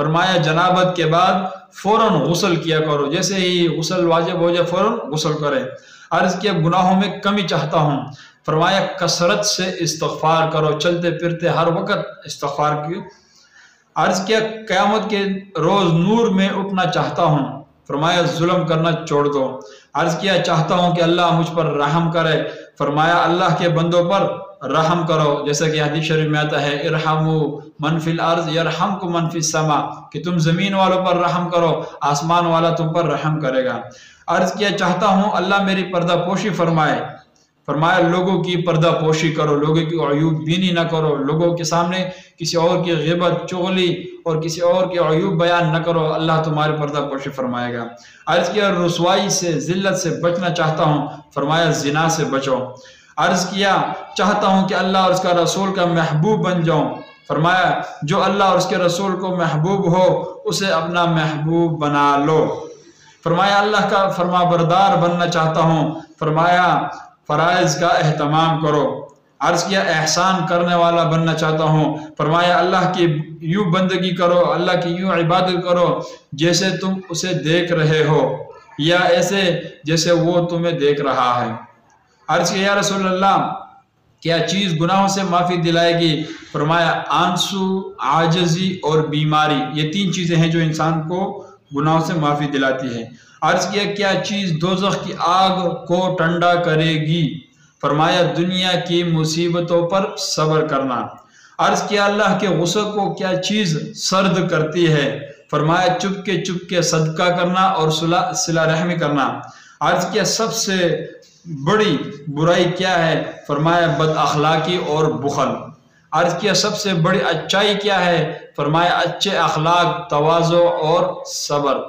فرمایا جنابت کے بعد فوراً غسل کیا کرو، جیسے ہی غسل واجب ہو جائے فوراً غسل کرے۔ عرض کیا گناہوں میں کمی چاہتا ہوں، فرمایا کثرت سے استغفار کرو، چلتے پھرتے ہر وقت استغفار کی۔ عرض کیا قیامت کے روز نور میں اٹھنا چاہتا ہوں، فرمایا ظلم کرنا چھوڑ دو۔ عرض کیا چاہتا ہوں کہ اللہ مجھ پر رحم کرے، فرمایا اللہ کے بندوں پر رحم کرو، جیسا کہ حدیث شریف میں آتا ہے ارحموا من فی الارض یرحمکم من فی السماء، کہ تم زمین والوں پر رحم کرو، آسمان والا تم پر رحم کرے گا۔ عرض کیا چاہتا ہوں اللہ میری پردہ پوشی فرمائے، فرمایا لوگوں کی پردہ پوشی کرو، لوگوں کی عیوب بینی نہ کرو، لوگوں کے سامنے کسی اور کی غیبت چغلی اور کسی اور کے عیوب بیان نہ کرو، اللہ تمہارے پردہ پوشی فرمائے گا۔ عرض کیا رسوائی سے ذلت سے بچنا چاہتا ہوں، فرمایا زنا سے بچو۔ عرض کیا چاہتا ہوں کہ اللہ اور اس کا رسول کا محبوب بن جاؤں، فرمایا جو اللہ اور اس کے رسول کو محبوب ہو اسے اپنا محبوب بنا لو۔ فرمایا اللہ کا فرما بردار بننا چاہتا ہوں، فرمایا فرائض کا اہتمام کرو۔ عرض کیا احسان کرنے والا بننا چاہتا ہوں، فرمایا اللہ کی یوں بندگی کرو، اللہ کی یوں عبادت کرو جیسے تم اسے دیکھ رہے ہو یا ایسے جیسے وہ تمہیں دیکھ رہا ہے۔ عرض کیا یا رسول اللہ کیا چیز گناہوں سے معافی دلائے گی؟ فرمایا آنسو، عاجزی اور بیماری، یہ تین چیزیں ہیں جو انسان کو گناہوں سے معافی دلاتی ہے۔ عرض کیا چیز دوزخ کی آگ کو ٹھنڈا کرے گی؟ فرمایا دنیا کی مصیبتوں پر صبر کرنا۔ عرض کیا اللہ کے غصے کو کیا چیز سرد کرتی ہے؟ فرمایا چپ کے صدقہ کرنا اور صلہ رحمی کرنا۔ عرض کیا سب سے بڑی برائی کیا ہے؟ فرمایا بد اخلاقی اور بخل۔ عرض کیا سب سے بڑی اچائی کیا ہے؟ فرمایا اچھے اخلاق، تواضع اور صبر۔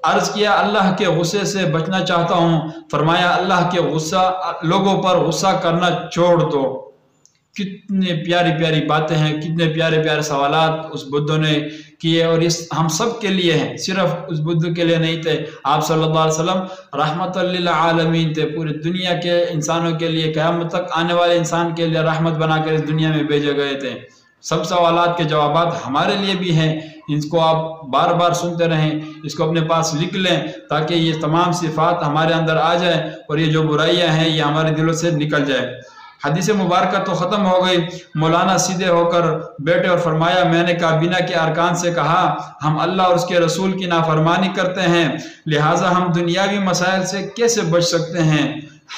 عرض کیا اللہ کے غصے سے بچنا چاہتا ہوں، فرمایا اللہ کے لوگوں پر غصہ کرنا چھوڑ دو۔ کتنے پیاری پیاری باتیں ہیں، کتنے پیارے پیارے سوالات اس بدھو نے کیے، اور اس ہم سب کے لیے ہیں، صرف اس بدھو کے لیے نہیں تھے۔ آپ صلی اللہ علیہ وسلم رحمت للعالمین تھے، پوری دنیا کے انسانوں کے لیے، قیامت تک آنے والے انسان کے لیے رحمت بنا کر اس دنیا میں بھیجے گئے تھے۔ سب سوالات کے جوابات ہمارے لیے بھی ہیں، اس کو آپ بار بار سنتے رہیں، اس کو اپنے پاس لکھ لیں تاکہ یہ تمام صفات ہمارے اندر آ جائیں اور یہ جو برائیاں ہیں یہ ہمارے دلوں سے نکل جائے۔ حدیث مبارکہ تو ختم ہو گئی، مولانا سیدھے ہو کر بیٹھے اور فرمایا میں نے کابینہ کے ارکان سے کہا ہم اللہ اور اس کے رسول کی نافرمانی کرتے ہیں، لہٰذا ہم دنیاوی مسائل سے کیسے بچ سکتے ہیں؟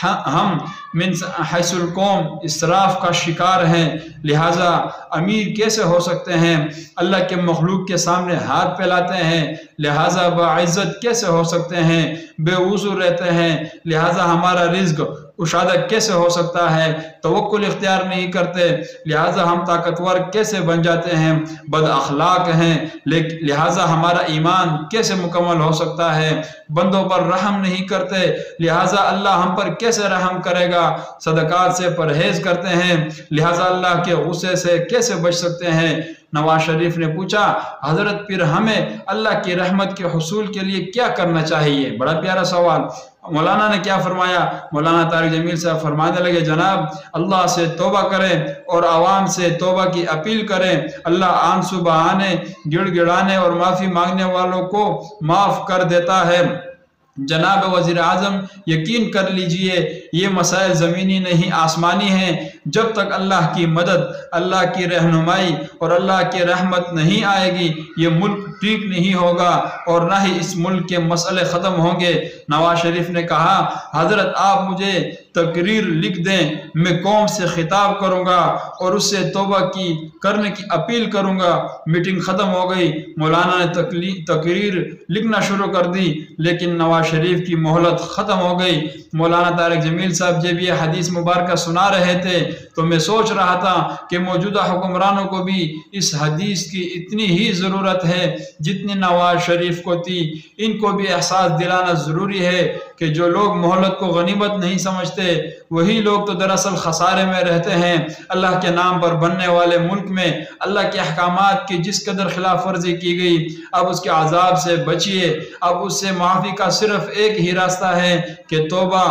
ہم من حیث القوم اسراف کا شکار ہیں، لہٰذا امیر کیسے ہو سکتے ہیں؟ اللہ کے مخلوق کے سامنے ہاتھ پھیلاتے ہیں، لہٰذا باعزت کیسے ہو سکتے ہیں؟ بے وضو رہتے ہیں، لہٰذا ہمارا رزق کشادہ کیسے ہو سکتا ہے؟ توکل اختیار نہیں کرتے، لہٰذا ہم طاقتور کیسے بن جاتے ہیں؟ بد اخلاق ہیں، لہٰذا ہمارا ایمان کیسے مکمل ہو سکتا ہے؟ بندوں پر رحم نہیں کرتے، لہٰذا اللہ ہم پر کیسے رحم کرے گا؟ صدقات سے پرہیز کرتے ہیں، لہٰذا اللہ کے غصے سے کیسے بچ سکتے ہیں؟ نواز شریف نے پوچھا حضرت پھر ہمیں اللہ کی رحمت کے حصول کے لیے کیا کرنا چاہیے؟ بڑا پیارا سوال۔ مولانا نے کیا فرمایا؟ مولانا طارق جمیل صاحب فرمانے لگے جناب اللہ سے توبہ کریں اور عوام سے توبہ کی اپیل کریں، اللہ آنسو بہانے، گڑ گڑانے اور معافی مانگنے والوں کو معاف کر دیتا ہے۔ جناب وزیر اعظم یقین کر لیجئے یہ مسائل زمینی نہیں آسمانی ہیں، جب تک اللہ کی مدد، اللہ کی رہنمائی اور اللہ کی رحمت نہیں آئے گی یہ ملک ٹھیک نہیں ہوگا اور نہ ہی اس ملک کے مسئلے ختم ہوں گے۔ نواز شریف نے کہا حضرت آپ مجھے تقریر لکھ دیں، میں قوم سے خطاب کروں گا اور اس سے توبہ کرنے کی اپیل کروں گا۔ میٹنگ ختم ہو گئی، مولانا نے تقریر لکھنا شروع کر دی، لیکن نواز شریف کی مہلت ختم ہو گئی۔ مولانا طارق جمیل صاحب جب یہ حدیث مبارکہ سنا رہے تھے تو میں سوچ رہا تھا کہ موجودہ حکمرانوں کو بھی اس حدیث کی اتنی ہی ضرورت ہے جتنی نواز شریف کو تھی۔ ان کو بھی احساس دلانا ضروری ہے کہ جو لوگ مہلت کو غنیمت نہیں سمجھتے وہی لوگ تو دراصل خسارے میں رہتے ہیں۔ اللہ کے نام پر بننے والے ملک میں اللہ کے احکامات کی جس قدر خلاف ورزی کی گئی، اب اس کے عذاب سے بچیے، اب اس سے معافی کا صرف ایک ہی راستہ ہے کہ توبہ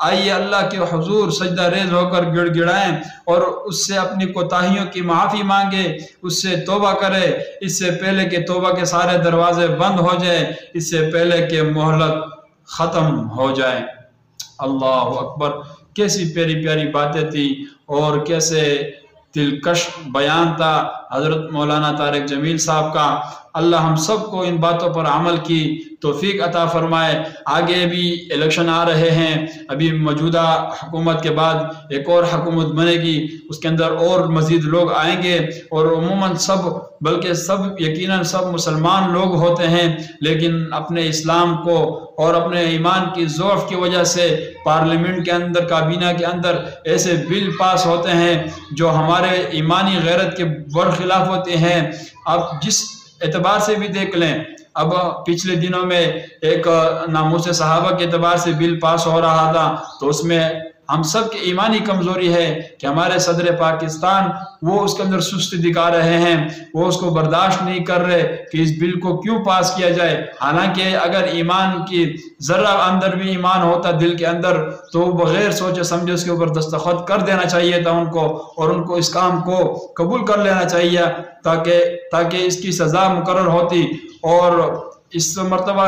آئیے اللہ کے حضور سجدہ ریز ہو کر گڑ گڑائیں اور اس سے اپنی کوتاہیوں کی معافی مانگے، اس سے توبہ کرے، اس سے پہلے کہ توبہ کے سارے دروازے بند ہو جائیں، اس سے پہلے کہ مہلت ختم ہو جائے۔ اللہ اکبر، کیسی پیاری پیاری باتیں تھی اور کیسے دلکش بیان تھا حضرت مولانا طارق جمیل صاحب کا۔ اللہ ہم سب کو ان باتوں پر عمل کی توفیق عطا فرمائے۔ آگے بھی الیکشن آ رہے ہیں، ابھی موجودہ حکومت کے بعد ایک اور حکومت بنے گی، اس کے اندر اور مزید لوگ آئیں گے، اور عموماً سب، بلکہ سب یقیناً سب مسلمان لوگ ہوتے ہیں، لیکن اپنے اسلام کو اور اپنے ایمان کی ضعف کی وجہ سے پارلیمنٹ کے اندر، کابینہ کے اندر ایسے بل پاس ہوتے ہیں جو ہمارے ایمانی غیرت کے برخلاف ہوتے ہیں۔ اب جس اعتبار سے بھی دیکھ لیں، اب پچھلے دنوں میں ایک ناموس صحابہ کے اعتبار سے بل پاس ہو رہا تھا، تو اس میں ہم سب کی ایمانی کمزوری ہے کہ ہمارے صدر پاکستان وہ اس کے اندر سستی دکھا رہے ہیں، وہ اس کو برداشت نہیں کر رہے کہ اس بل کو کیوں پاس کیا جائے۔ حالانکہ اگر ایمان کی ذرہ اندر بھی ایمان ہوتا دل کے اندر تو بغیر سوچے سمجھے اس کے اوپر دستخط کر دینا چاہیے تھا ان کو، اور ان کو اس کام کو قبول کر لینا چاہیے تاکہ اس کی سزا مقرر ہوتی۔ اور اس مرتبہ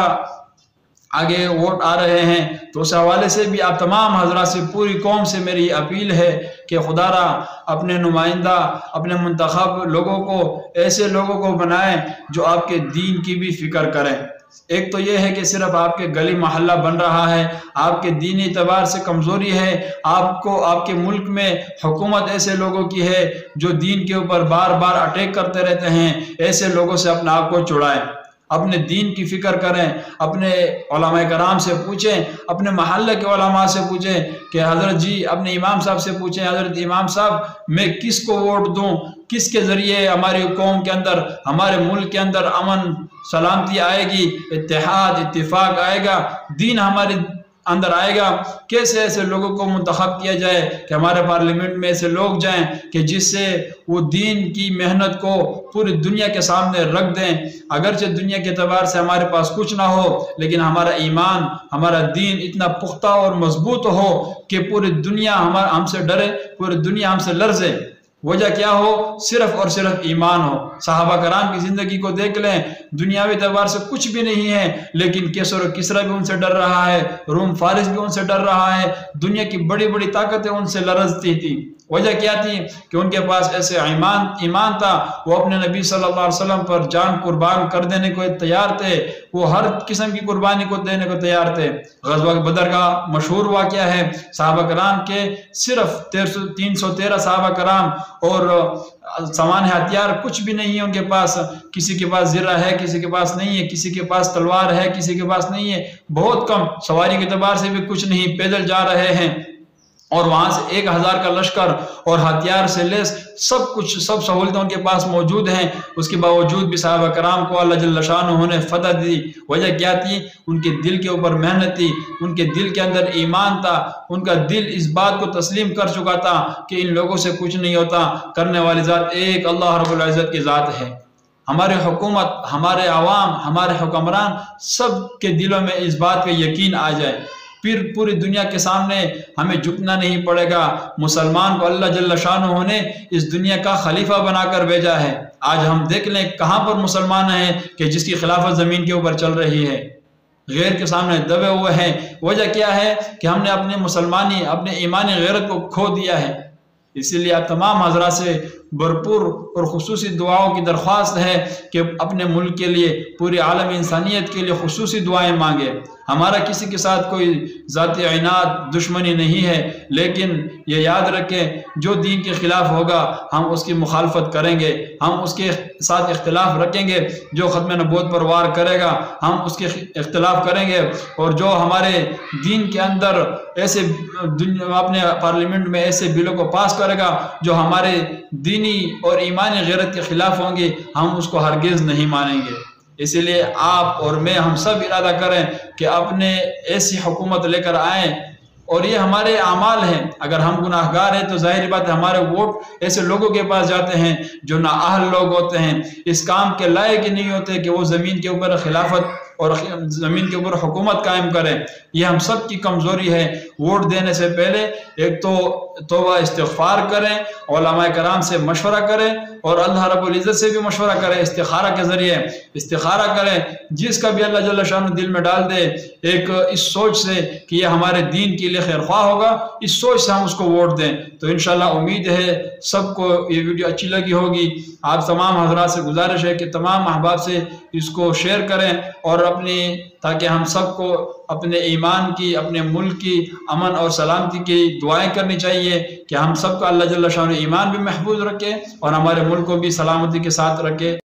آگے ووٹ آ رہے ہیں تو اس حوالے سے بھی آپ تمام حضرات سے، پوری قوم سے میری اپیل ہے کہ خدا را اپنے نمائندہ، اپنے منتخب لوگوں کو ایسے لوگوں کو بنائیں جو آپ کے دین کی بھی فکر کریں۔ ایک تو یہ ہے کہ صرف آپ کے گلی محلہ بن رہا ہے، آپ کے دینی اعتبار سے کمزوری ہے، آپ کے ملک میں حکومت ایسے لوگوں کی ہے جو دین کے اوپر بار بار اٹیک کرتے رہتے ہیں، ایسے لوگوں سے اپنے آپ کو چھڑائیں، اپنے دین کی فکر کریں، اپنے علماء کرام سے پوچھیں، اپنے محلے کے علماء سے پوچھیں کہ حضرت جی، اپنے امام صاحب سے پوچھیں، حضرت امام صاحب میں کس کو ووٹ دوں، کس کے ذریعے ہماری قوم کے اندر، ہمارے ملک کے اندر امن سلامتی آئے گی، اتحاد اتفاق آئے گا، دین ہمارے اندر آئے گا۔ کیسے ایسے لوگوں کو منتخب کیا جائے کہ ہمارے پارلیمنٹ میں ایسے لوگ جائیں کہ جس سے وہ دین کی محنت کو پوری دنیا کے سامنے رکھ دیں۔ اگرچہ دنیا کے اعتبار سے ہمارے پاس کچھ نہ ہو، لیکن ہمارا ایمان، ہمارا دین اتنا پختہ اور مضبوط ہو کہ پوری دنیا ہم سے ڈرے، پوری دنیا ہم سے لرزے۔ وجہ کیا ہو؟ صرف اور صرف ایمان ہو۔ صحابہ کرام کی زندگی کو دیکھ لیں، دنیاوی اعتبار سے کچھ بھی نہیں ہے، لیکن کیسر و کسرا بھی ان سے ڈر رہا ہے، روم فارس بھی ان سے ڈر رہا ہے، دنیا کی بڑی بڑی طاقتیں ان سے لرزتی تھی۔ وجہ کیا تھی؟ کہ ان کے پاس ایسے ایمان تھا، وہ اپنے نبی صلی اللہ علیہ وسلم پر جان قربان کر دینے کو تیار تھے، وہ ہر قسم کی قربانی کو دینے کو تیار تھے۔ غزوہ بدر کا مشہور واقعہ ہے، صحابہ کرام کے صرف 313 صحابہ کرام اور سامان ہتھیار کچھ بھی نہیں ہے ان کے پاس، کسی کے پاس زرہ ہے، کسی کے پاس نہیں ہے، کسی کے پاس تلوار ہے، کسی کے پاس نہیں ہے، بہت کم، سواری کے اعتبار سے بھی کچھ نہیں، پیدل جا رہے ہیں، اور وہاں سے 1000 کا لشکر اور ہتھیار سے لیس سب کچھ، سب سہولتیں ان کے پاس موجود ہیں، اس کے باوجود بھی صحابہ کرام کو اللہ جل شانہ نے فتح دی۔ وجہ کیا تھی؟ ان کے دل کے اوپر محنت تھی، ان کے دل کے اندر ایمان تھا، ان کا دل اس بات کو تسلیم کر چکا تھا کہ ان لوگوں سے کچھ نہیں ہوتا، کرنے والی ذات ایک اللہ رب العزت کی ذات ہے۔ ہمارے حکومت، ہمارے عوام، ہمارے حکمران سب کے دلوں میں اس بات کا یقین آ جائے، پھر پوری دنیا کے سامنے ہمیں جھکنا نہیں پڑے گا۔ مسلمان کو اللہ جل شانہ نے اس دنیا کا خلیفہ بنا کر بھیجا ہے۔ آج ہم دیکھ لیں کہاں پر مسلمان ہیں کہ جس کی خلافت زمین کے اوپر چل رہی ہے، غیر کے سامنے دبے ہوئے ہیں۔ وجہ کیا ہے؟ کہ ہم نے اپنے مسلمانی، اپنے ایمانی غیرت کو کھو دیا ہے۔ اسی لیے آپ تمام حضرات سے بھرپور اور خصوصی دعاؤں کی درخواست ہے کہ اپنے ملک کے لیے، پوری عالم انسانیت کے لیے خصوصی دعائیں مانگے۔ ہمارا کسی کے ساتھ کوئی ذاتی عناد، دشمنی نہیں ہے، لیکن یہ یاد رکھیں جو دین کے خلاف ہوگا ہم اس کی مخالفت کریں گے، ہم اس کے ساتھ اختلاف رکھیں گے۔ جو ختم نبوت پر وار کرے گا ہم اس کے اختلاف کریں گے، اور جو ہمارے دین کے اندر ایسے اپنے پارلیمنٹ میں ایسے بلوں کو پاس کرے گا جو ہمارے دینی اور ایمانی غیرت کے خلاف ہوں گے، ہم اس کو ہرگز نہیں مانیں گے۔ اسی لیے آپ اور میں، ہم سب ارادہ کریں کہ اپنے ایسی حکومت لے کر آئیں، اور یہ ہمارے اعمال ہیں۔ اگر ہم گناہ گار ہیں تو ظاہر بات ہے ہمارے ووٹ ایسے لوگوں کے پاس جاتے ہیں جو نااہل لوگ ہوتے ہیں، اس کام کے لائق ہی نہیں ہوتے کہ وہ زمین کے اوپر خلافت اور زمین کے اوپر حکومت قائم کریں۔ یہ ہم سب کی کمزوری ہے۔ ووٹ دینے سے پہلے ایک تو توبہ استغفار کریں، علماء کرام سے مشورہ کریں، اور اللہ رب العزت سے بھی مشورہ کریں، استخارہ کے ذریعے استخارہ کریں۔ جس کا بھی اللہ جل شانہ دل میں ڈال دے ایک اس سوچ سے کہ یہ ہمارے دین کے لیے خیر خواہ ہوگا، اس سوچ سے ہم اس کو ووٹ دیں۔ تو انشاءاللہ امید ہے سب کو یہ ویڈیو اچھی لگی ہوگی۔ آپ تمام حضرات سے گزارش ہے کہ تمام احباب سے اس کو شیئر کریں، اور تاکہ ہم سب کو اپنے ایمان کی، اپنے ملک کی امن اور سلامتی کی دعائیں کرنی چاہیے کہ ہم سب کا اللہ جل شانہ ایمان بھی محفوظ رکھے اور ہمارے ملک کو بھی سلامتی کے ساتھ رکھے۔